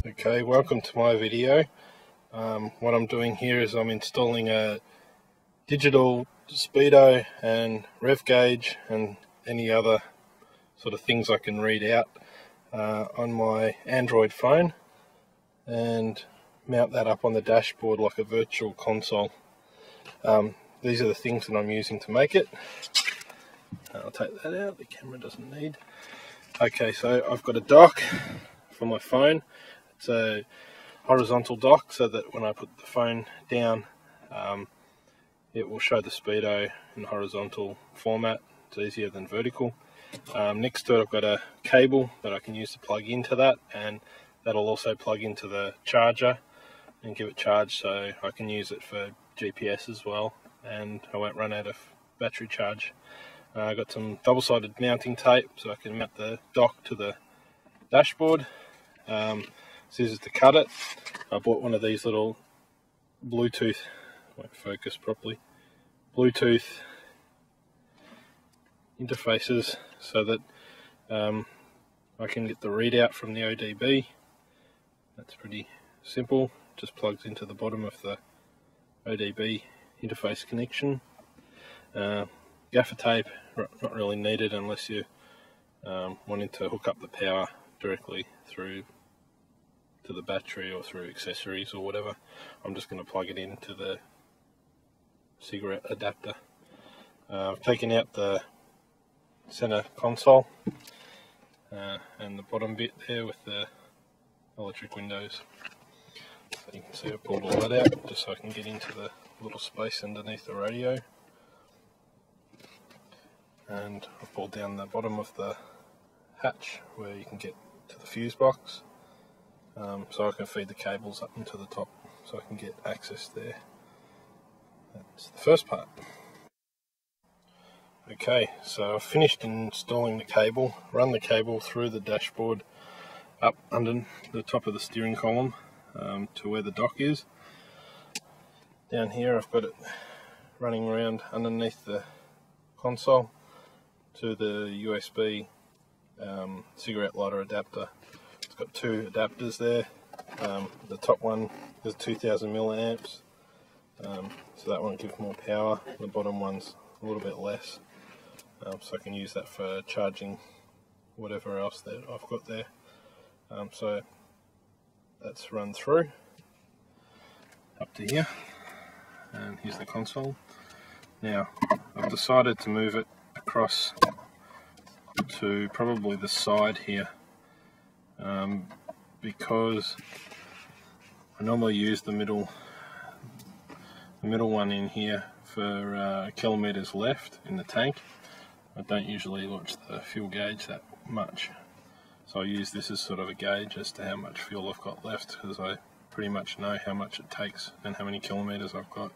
Okay, welcome to my video. What I'm doing here is I'm installing a digital speedo and rev gauge and any other sort of things I can read out on my Android phone and mount that up on the dashboard like a virtual console. These are the things that I'm using to make it. I'll take that out, the camera doesn't need. Okay, so I've got a dock for my phone. It's a horizontal dock so that when I put the phone down it will show the speedo in horizontal format. It's easier than vertical. Next to it I've got a cable that I can use to plug into that, and that'll also plug into the charger and give it charge, so I can use it for GPS as well and I won't run out of battery charge. I've got some double-sided mounting tape so I can mount the dock to the dashboard. Scissors to cut it. I bought one of these little Bluetooth, won't focus properly, Bluetooth interfaces so that I can get the readout from the ODBII. That's pretty simple, just plugs into the bottom of the ODBII interface connection. Gaffer tape, not really needed unless you wanting to hook up the power directly through to the battery or through accessories or whatever. I'm just going to plug it into the cigarette adapter. I've taken out the center console and the bottom bit there with the electric windows. So you can see I pulled all that out just so I can get into the little space underneath the radio. And I've pulled down the bottom of the hatch where you can get to the fuse box. So I can feed the cables up into the top so I can get access there. That's the first part. Okay, so I've finished installing the cable, run the cable through the dashboard up under the top of the steering column to where the dock is. Down here I've got it running around underneath the console to the USB cigarette lighter adapter. It's got two adapters there. The top one is 2000 milliamps, so that one gives more power. The bottom one's a little bit less, so I can use that for charging whatever else that I've got there. So that's run through up to here, and here's the console. Now I've decided to move it across to probably the side here, because I normally use the middle one in here for kilometers left in the tank. I don't usually watch the fuel gauge that much, so I use this as sort of a gauge as to how much fuel I've got left, because I pretty much know how much it takes and how many kilometers I've got.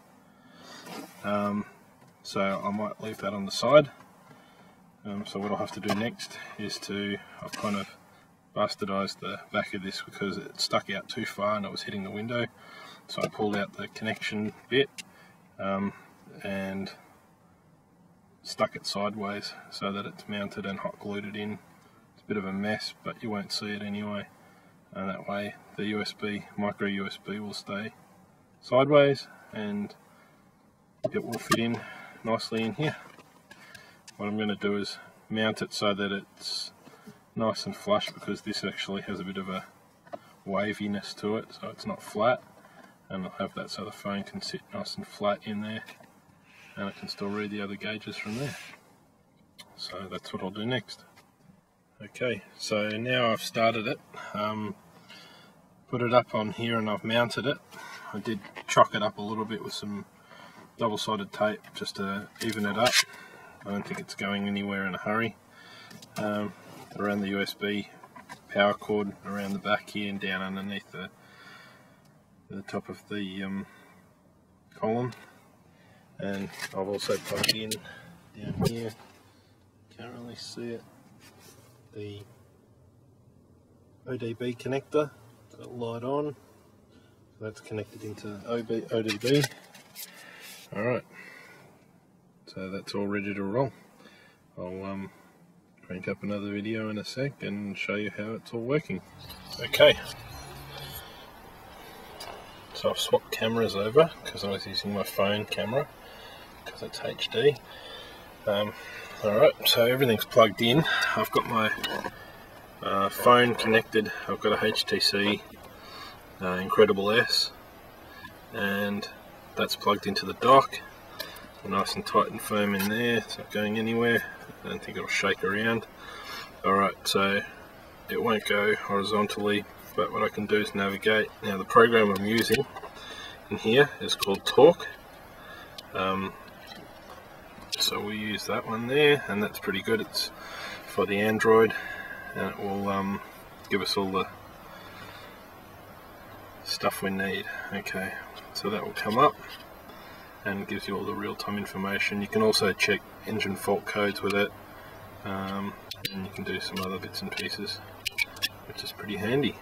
So I might leave that on the side. So what I'll have to do next is I've kind of bastardized the back of this because it stuck out too far and it was hitting the window. So I pulled out the connection bit and stuck it sideways so that it's mounted and hot glued it in. It's a bit of a mess, but you won't see it anyway. And that way the micro USB will stay sideways and it will fit in nicely in here. What I'm going to do is mount it so that it's nice and flush, because this actually has a bit of a waviness to it, so it's not flat, and I'll have that so the phone can sit nice and flat in there and I can still read the other gauges from there. So that's what I'll do next. Okay, so now I've started it, put it up on here and I've mounted it. I did chock it up a little bit with some double-sided tape just to even it up. I don't think it's going anywhere in a hurry. Around the USB power cord around the back here and down underneath the top of the column, and I've also plugged in down here, can't really see it, the ODBII connector. Got a light on, so that's connected into ODBII. Alright, so that's all ready to roll. I'll crank up another video in a sec and show you how it's all working. Okay, So I've swapped cameras over because I was using my phone camera because it's HD. Alright, so everything's plugged in. I've got my phone connected. I've got a HTC Incredible S, and that's plugged into the dock. Nice and tight and firm in there. It's not going anywhere. I don't think it'll shake around. Alright, so it won't go horizontally, but what I can do is navigate. Now the program I'm using in here is called Talk. So we use that one there, and that's pretty good. It's for the Android, and it will give us all the stuff we need. Okay, so that will come up and gives you all the real-time information. You can also check engine fault codes with it, and you can do some other bits and pieces, which is pretty handy.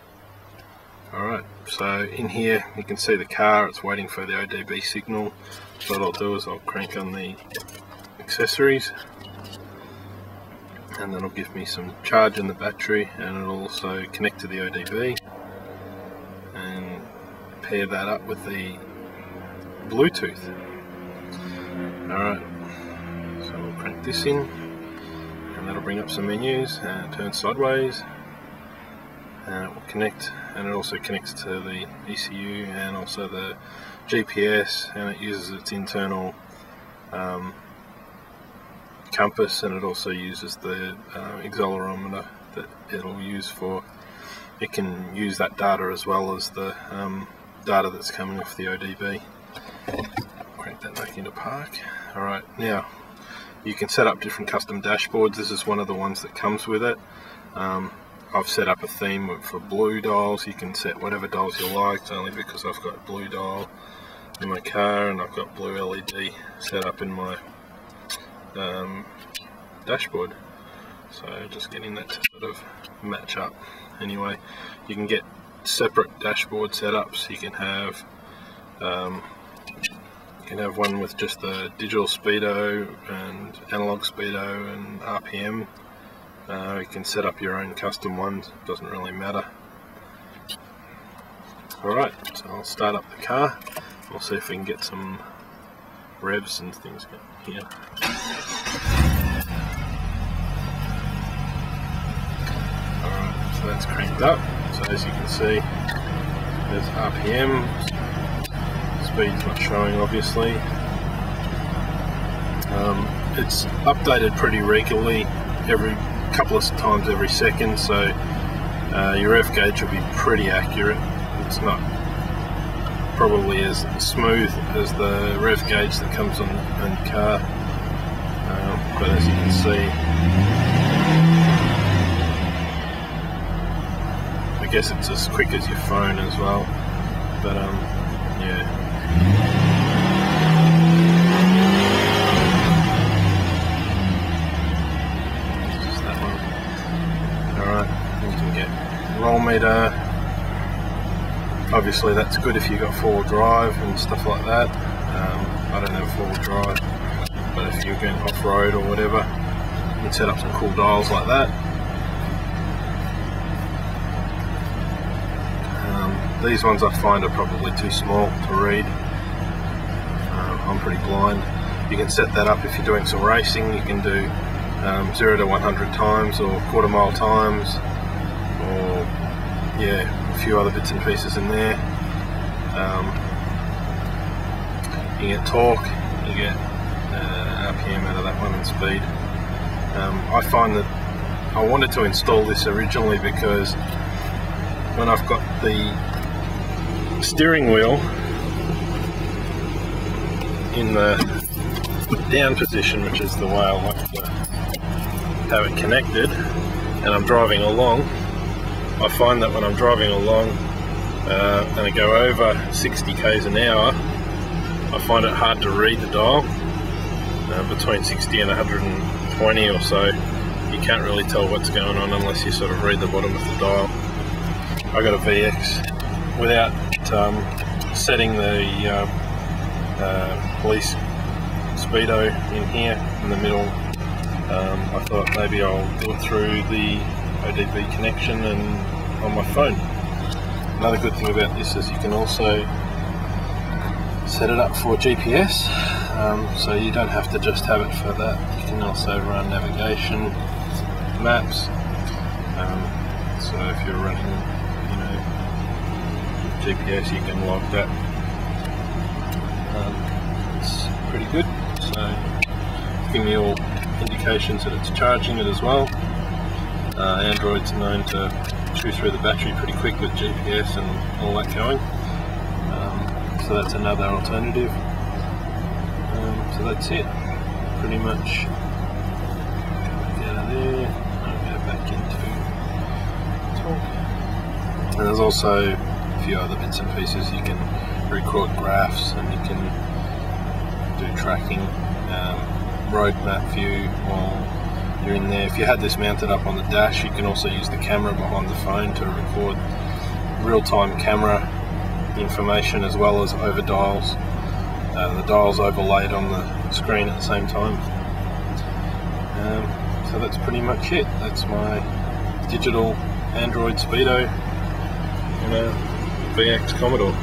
Alright, so in here you can see the car, it's waiting for the ODBII signal. So what I'll do is I'll crank on the accessories, and that'll give me some charge in the battery, and it'll also connect to the ODBII and pair that up with the Bluetooth. Alright, so we'll crank this in, and that'll bring up some menus, and turn sideways, and it will connect, and it also connects to the ECU and also the GPS, and it uses its internal compass, and it also uses the accelerometer that it'll use for, it can use that data as well as the data that's coming off the ODBII. Crank that back into park. Alright, now you can set up different custom dashboards. This is one of the ones that comes with it. I've set up a theme for blue dials. You can set whatever dials you like. It's only because I've got blue dial in my car and I've got blue LED set up in my dashboard. So just getting that to sort of match up. Anyway, you can get separate dashboard setups. You can have one with just the digital Speedo and analog Speedo and RPM. You can set up your own custom ones, doesn't really matter. Alright, so I'll start up the car. We'll see if we can get some revs and things here. Alright, so that's cranked up. So as you can see, there's RPM. Speed's not showing, obviously. It's updated pretty regularly, every couple of times every second, so your rev gauge will be pretty accurate. It's not probably as smooth as the rev gauge that comes on the car, but as you can see, I guess it's as quick as your phone as well, but yeah. Roll meter, obviously that's good if you've got four-wheel drive and stuff like that. I don't have four-wheel drive, but if you're going off-road or whatever, you can set up some cool dials like that. These ones I find are probably too small to read. I'm pretty blind. You can set that up if you're doing some racing. You can do 0 to 100 times or quarter mile times, or yeah, a few other bits and pieces in there. You get torque, you get RPM out of that one, and speed. I find that I wanted to install this originally because when I've got the steering wheel in the down position, which is the way I like to have it connected, and I'm driving along, I find that when I'm driving along and I go over 60 k's an hour, I find it hard to read the dial. Between 60 and 120 or so, you can't really tell what's going on unless you sort of read the bottom of the dial. I got a VX without setting the police Speedo in here in the middle. I thought maybe I'll do it through the ODBII connection and on my phone. Another good thing about this is you can also set it up for GPS, so you don't have to just have it for that. You can also run navigation, maps. So if you're running, GPS, you can log that. It's pretty good. So giving you all indications that it's charging it as well. Android's known to chew through the battery pretty quick with GPS and all that going. So that's another alternative. So that's it. Pretty much get out of there. I'll go back into talk. And there's also a few other bits and pieces. You can record graphs and you can do tracking, road map view while you're in there. If you had this mounted up on the dash, you can also use the camera behind the phone to record real-time camera information as well as over dials. The dials overlaid on the screen at the same time. So that's pretty much it. That's my digital Android Speedo and a VX Commodore.